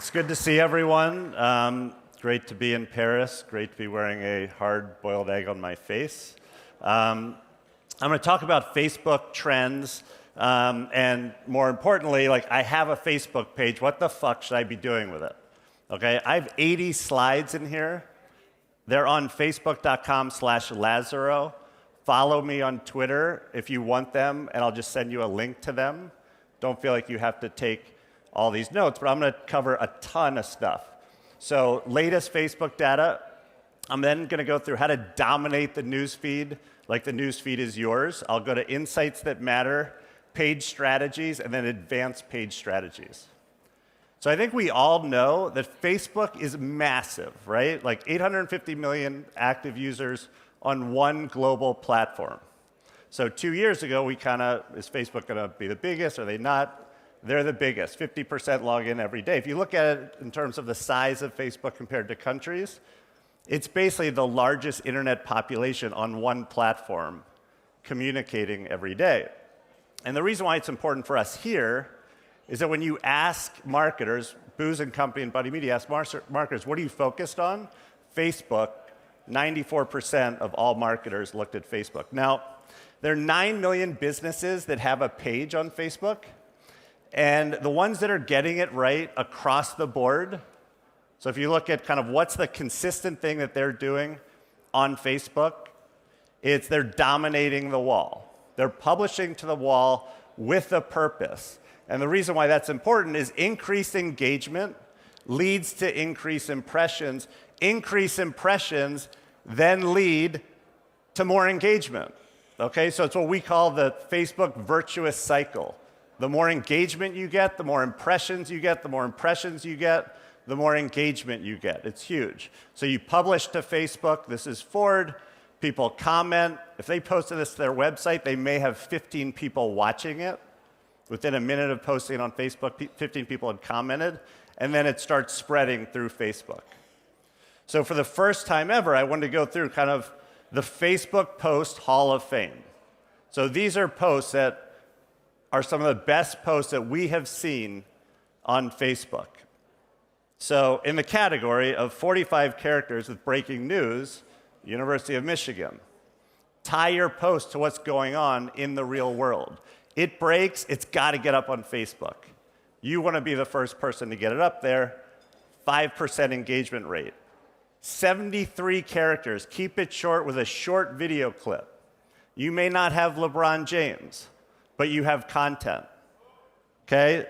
It's good to see everyone. Great to be in Paris. Great to be wearing a hard-boiled egg on my face. I'm going to talk about Facebook trends, and more importantly, I have a Facebook page. What the fuck should I be doing with it? Okay, I have 80 slides in here. They're on facebook.com/Lazerow. Follow me on Twitter if you want them, and I'll just send you a link to them. Don't feel like you have to take all these notes, but I'm going to cover a ton of stuff. So latest Facebook data. I'm then going to go through how to dominate the news feed like the news feed is yours. I'll go to insights that matter, page strategies, and then advanced page strategies. So I think we all know that Facebook is massive, right? Like 850 million active users on one global platform. So 2 years ago, is Facebook going to be the biggest? Are they not? They're the biggest, 50% log in every day. If you look at it in terms of the size of Facebook compared to countries, it's basically the largest internet population on one platform communicating every day. And the reason why it's important for us here is that when you ask marketers, Booz and Company and Buddy Media ask marketers, what are you focused on? Facebook, 94% of all marketers looked at Facebook. Now, there are 9 million businesses that have a page on Facebook. And the ones that are getting it right across the board, so if you look at kind of what's the consistent thing that they're doing on Facebook, it's they're dominating the wall. They're publishing to the wall with a purpose. And the reason why that's important is increased engagement leads to increased impressions. Increased impressions then lead to more engagement. Okay, so it's what we call the Facebook virtuous cycle. The more engagement you get, the more impressions you get, the more impressions you get, the more engagement you get. It's huge. So you publish to Facebook, this is Ford, people comment. If they posted this to their website, they may have 15 people watching it. Within a minute of posting on Facebook, 15 people had commented, and then it starts spreading through Facebook. So for the first time ever, I wanted to go through kind of the Facebook Post Hall of Fame. So these are posts that are some of the best posts that we have seen on Facebook. So in the category of 45 characters with breaking news, University of Michigan. Tie your post to what's going on in the real world. It breaks, it's got to get up on Facebook. You want to be the first person to get it up there. 5% engagement rate. 73 characters. Keep it short with a short video clip. You may not have LeBron James, but you have content, okay?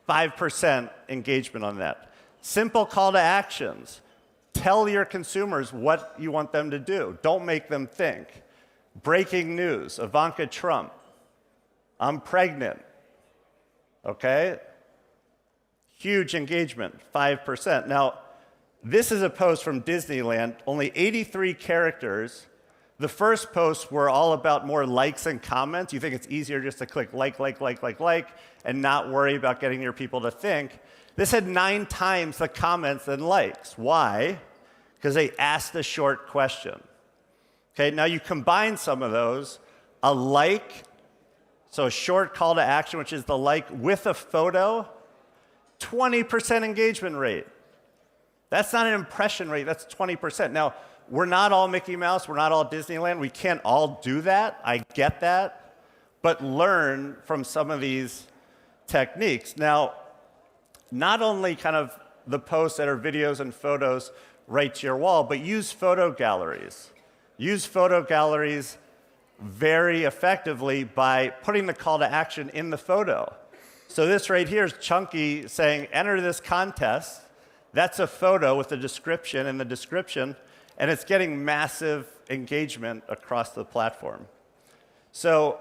5% engagement on that. Simple call to actions. Tell your consumers what you want them to do. Don't make them think. Breaking news, Ivanka Trump. I'm pregnant, okay? Huge engagement, 5%. Now, this is a post from Disneyland, only 83 characters. The first posts were all about more likes and comments. You think it's easier just to click like, and not worry about getting your people to think. This had 9 times the comments than likes. Why? Because they asked a short question. Okay, now you combine some of those, a like, so a short call to action, which is the like, with a photo, 20% engagement rate. That's not an impression rate, that's 20%. Now, we're not all Mickey Mouse, we're not all Disneyland, we can't all do that, I get that, but learn from some of these techniques. Now, not only kind of the posts that are videos and photos right to your wall, but use photo galleries. Use photo galleries very effectively by putting the call to action in the photo. So this right here is Chunky saying, enter this contest. That's a photo with a description in the description, and it's getting massive engagement across the platform. So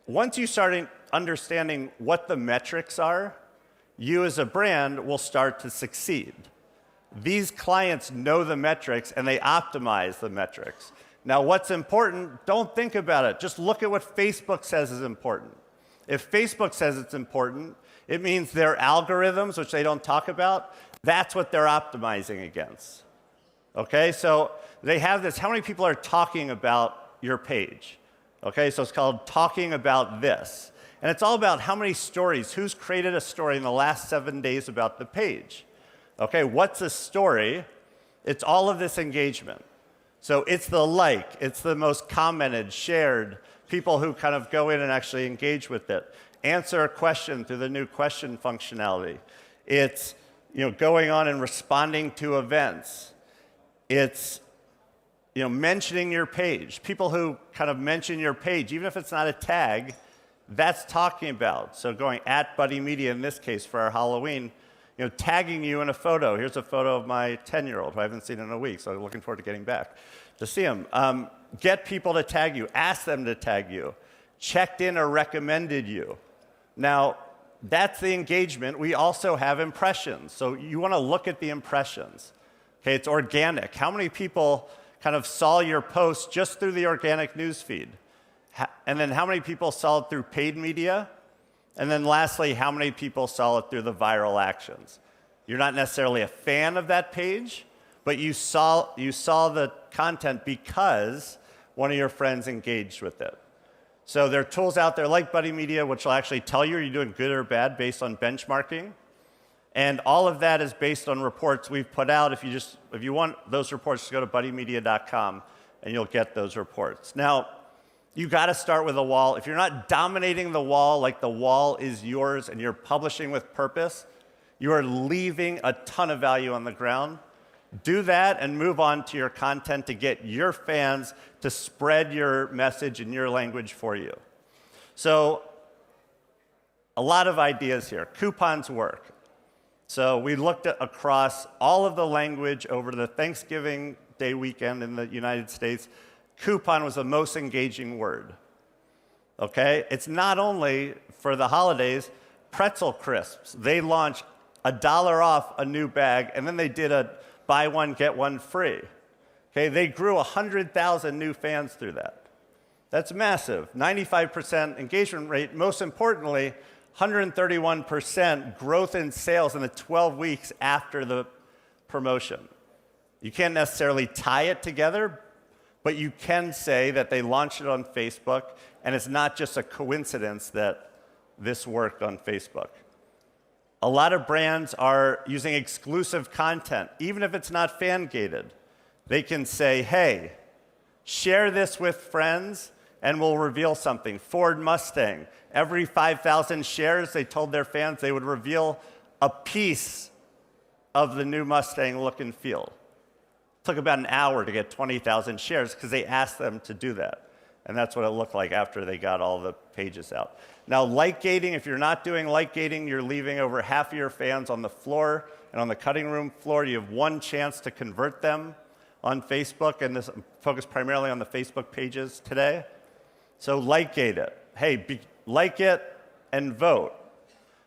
once you start understanding what the metrics are, you as a brand will start to succeed. These clients know the metrics, and they optimize the metrics. Now, what's important, don't think about it. Just look at what Facebook says is important. If Facebook says it's important, it means their algorithms, which they don't talk about, that's what they're optimizing against. Okay, so they have this, how many people are talking about your page? Okay, so it's called talking about this. And it's all about how many stories, who's created a story in the last 7 days about the page. Okay, what's a story? It's all of this engagement. So it's the like, it's the most commented, shared, people who kind of go in and actually engage with it. Answer a question through the new question functionality. It's going on and responding to events. It's mentioning your page. People who kind of mention your page, even if it's not a tag, that's talking about. So going at Buddy Media in this case for our Halloween, tagging you in a photo. Here's a photo of my 10-year-old who I haven't seen in a week, so I'm looking forward to getting back to see him. Get people to tag you. Ask them to tag you. Checked in or recommended you. Now, that's the engagement. We also have impressions. So you want to look at the impressions. Okay, it's organic. How many people kind of saw your post just through the organic news feed? And then how many people saw it through paid media? And then lastly, how many people saw it through the viral actions? You're not necessarily a fan of that page, but you saw the content because one of your friends engaged with it. So there are tools out there like Buddy Media, which will actually tell you you're doing good or bad based on benchmarking. And all of that is based on reports we've put out. If you want those reports, just go to buddymedia.com and you'll get those reports. Now, you got to start with a wall. If you're not dominating the wall like the wall is yours and you're publishing with purpose, you are leaving a ton of value on the ground. Do that and move on to your content to get your fans to spread your message in your language for you. So a lot of ideas here. Coupons work. So we looked at across all of the language over the Thanksgiving Day weekend in the United States. Coupon was the most engaging word. Okay? It's not only for the holidays, pretzel crisps. They launched $1 off a new bag, and then they did a buy one, get one free. Okay, they grew 100,000 new fans through that. That's massive. 95% engagement rate. Most importantly, 131% growth in sales in the 12 weeks after the promotion. You can't necessarily tie it together, but you can say that they launched it on Facebook, and it's not just a coincidence that this worked on Facebook. A lot of brands are using exclusive content, even if it's not fan-gated. They can say, hey, share this with friends, and we'll reveal something. Ford Mustang, every 5,000 shares, they told their fans they would reveal a piece of the new Mustang look and feel. It took about an hour to get 20,000 shares because they asked them to do that. And that's what it looked like after they got all the pages out. Now, like gating, if you're not doing like gating, you're leaving over half of your fans on the floor and on the cutting room floor. You have one chance to convert them on Facebook, and this focus primarily on the Facebook pages today. So like gate it. Hey, like it and vote.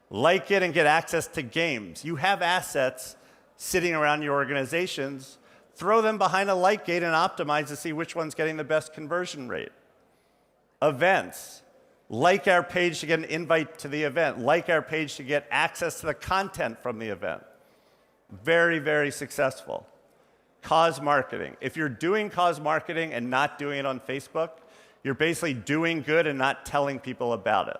Like it and get access to games. You have assets sitting around your organizations. Throw them behind a like gate and optimize to see which one's getting the best conversion rate. Events. Like our page to get an invite to the event. Like our page to get access to the content from the event. Very, very successful. Cause marketing. If you're doing cause marketing and not doing it on Facebook, you're basically doing good and not telling people about it.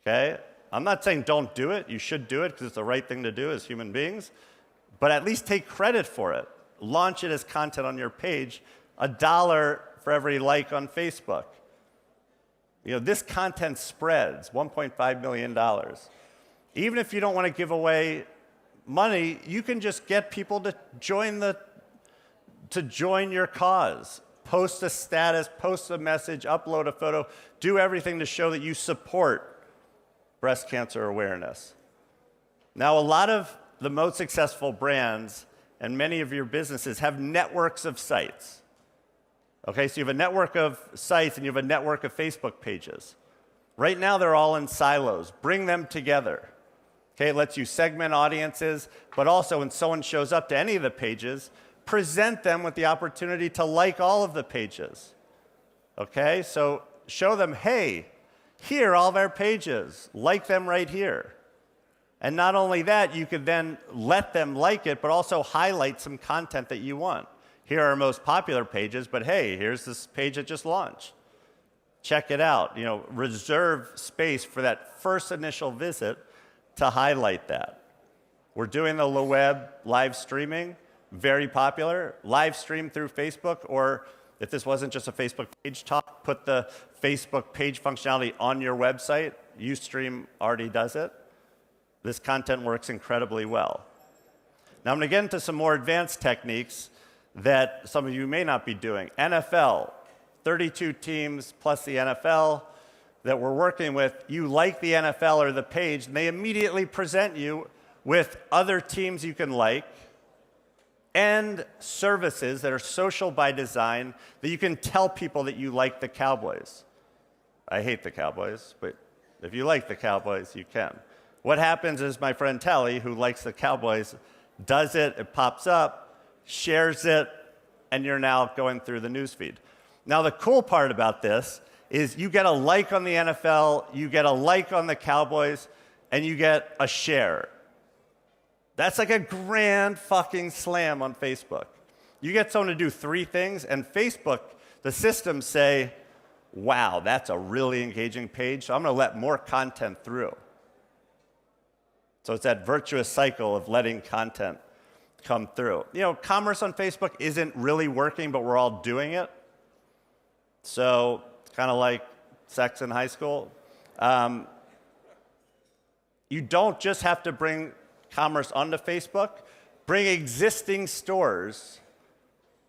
Okay? I'm not saying don't do it. You should do it because it's the right thing to do as human beings. But at least take credit for it. Launch it as content on your page. $1 for every like on Facebook. This content spreads, $1.5 million. Even if you don't want to give away money, you can just get people to join your cause. Post a status, post a message, upload a photo, do everything to show that you support breast cancer awareness. Now, a lot of the most successful brands and many of your businesses have networks of sites. Okay, so you have a network of sites and you have a network of Facebook pages. Right now, they're all in silos. Bring them together. Okay, it lets you segment audiences, but also when someone shows up to any of the pages, present them with the opportunity to like all of the pages. Okay, so show them, hey, here are all of our pages. Like them right here. And not only that, you could then let them like it, but also highlight some content that you want. Here are our most popular pages, but hey, here's this page that just launched. Check it out. Reserve space for that first initial visit to highlight that. We're doing the LeWeb live streaming, very popular. Live stream through Facebook, or if this wasn't just a Facebook page talk, put the Facebook page functionality on your website. Ustream already does it. This content works incredibly well. Now I'm going to get into some more advanced techniques that some of you may not be doing. NFL, 32 teams plus the NFL that we're working with. You like the NFL or the page, and they immediately present you with other teams you can like and services that are social by design that you can tell people that you like the Cowboys. I hate the Cowboys, but if you like the Cowboys, you can. What happens is my friend Tally, who likes the Cowboys, does it, it pops up, shares it, and you're now going through the newsfeed. Now, the cool part about this is you get a like on the NFL, you get a like on the Cowboys, and you get a share. That's like a grand fucking slam on Facebook. You get someone to do 3 things, and Facebook, the systems say, wow, that's a really engaging page, so I'm going to let more content through. So it's that virtuous cycle of letting content come through. You know, commerce on Facebook isn't really working, but we're all doing it. So it's kind of like sex in high school. You don't just have to bring commerce onto Facebook. Bring existing stores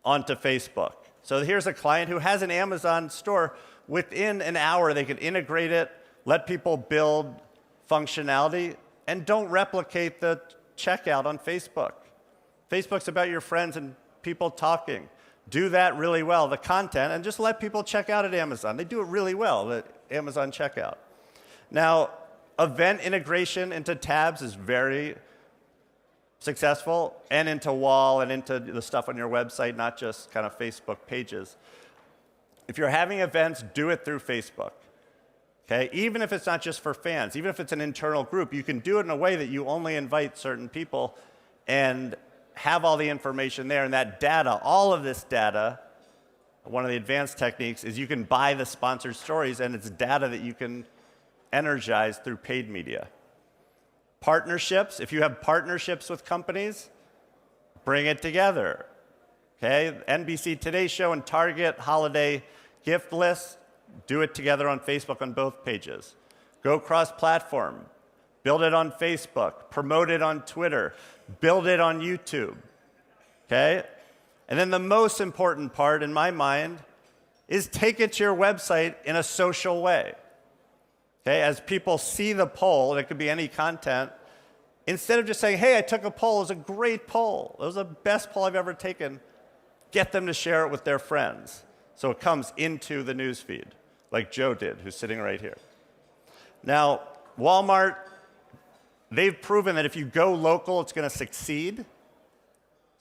onto Facebook. So here's a client who has an Amazon store. Within an hour, they could integrate it, let people build functionality, and don't replicate the checkout on Facebook. Facebook's about your friends and people talking. Do that really well, the content, and just let people check out at Amazon. They do it really well, the Amazon checkout. Now, event integration into tabs is very successful, and into wall and into the stuff on your website, not just kind of Facebook pages. If you're having events, do it through Facebook. Okay? Even if it's not just for fans, even if it's an internal group, you can do it in a way that you only invite certain people and have all the information there. And that data, all of this data, one of the advanced techniques is you can buy the sponsored stories, and it's data that you can energize through paid media. Partnerships, if you have partnerships with companies, bring it together. Okay? NBC Today Show and Target holiday gift lists, do it together on Facebook on both pages. Go cross-platform. Build it on Facebook. Promote it on Twitter. Build it on YouTube. Okay? And then the most important part, in my mind, is take it to your website in a social way. Okay? As people see the poll, and it could be any content, instead of just saying, hey, I took a poll, it was a great poll, it was the best poll I've ever taken, get them to share it with their friends so it comes into the newsfeed, like Joe did, who's sitting right here. Now, Walmart, they've proven that if you go local, it's going to succeed.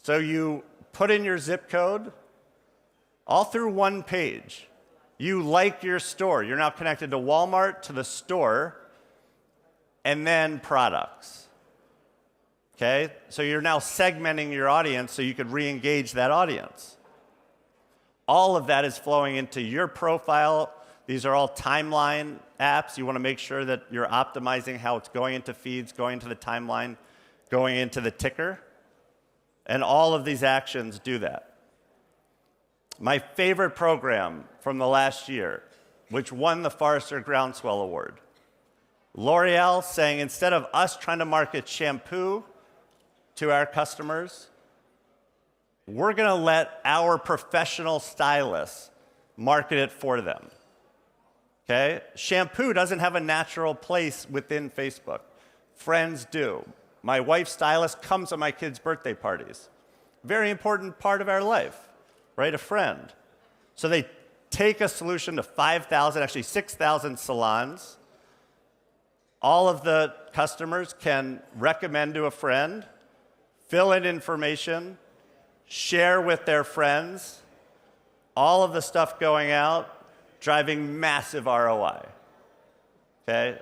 So you put in your zip code all through one page. You like your store. You're now connected to Walmart, to the store, and then products. Okay? So you're now segmenting your audience so you could re-engage that audience. All of that is flowing into your profile. These are all timeline apps. You want to make sure that you're optimizing how it's going into feeds, going into the timeline, going into the ticker. And all of these actions do that. My favorite program from the last year, which won the Forrester Groundswell Award. L'Oreal saying, instead of us trying to market shampoo to our customers, we're going to let our professional stylists market it for them. Okay? Shampoo doesn't have a natural place within Facebook. Friends do. My wife's stylist comes to my kids' birthday parties. Very important part of our life, right? A friend. So they take a solution to 5,000, actually 6,000 salons. All of the customers can recommend to a friend, fill in information, share with their friends, all of the stuff going out, driving massive ROI. Okay?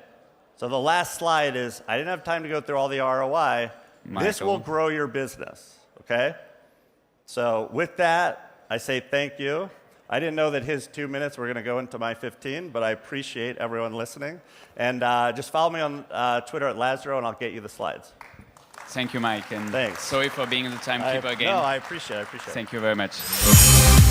So the last slide is, I didn't have time to go through all the ROI. Michael. This will grow your business, okay? So with that, I say thank you. I didn't know that his 2 minutes were going to go into my 15, but I appreciate everyone listening. And just follow me on Twitter at Lazerow, and I'll get you the slides. Thank you, Mike. And Thanks. sorry for being the timekeeper again. No, I appreciate it. Thank you very much.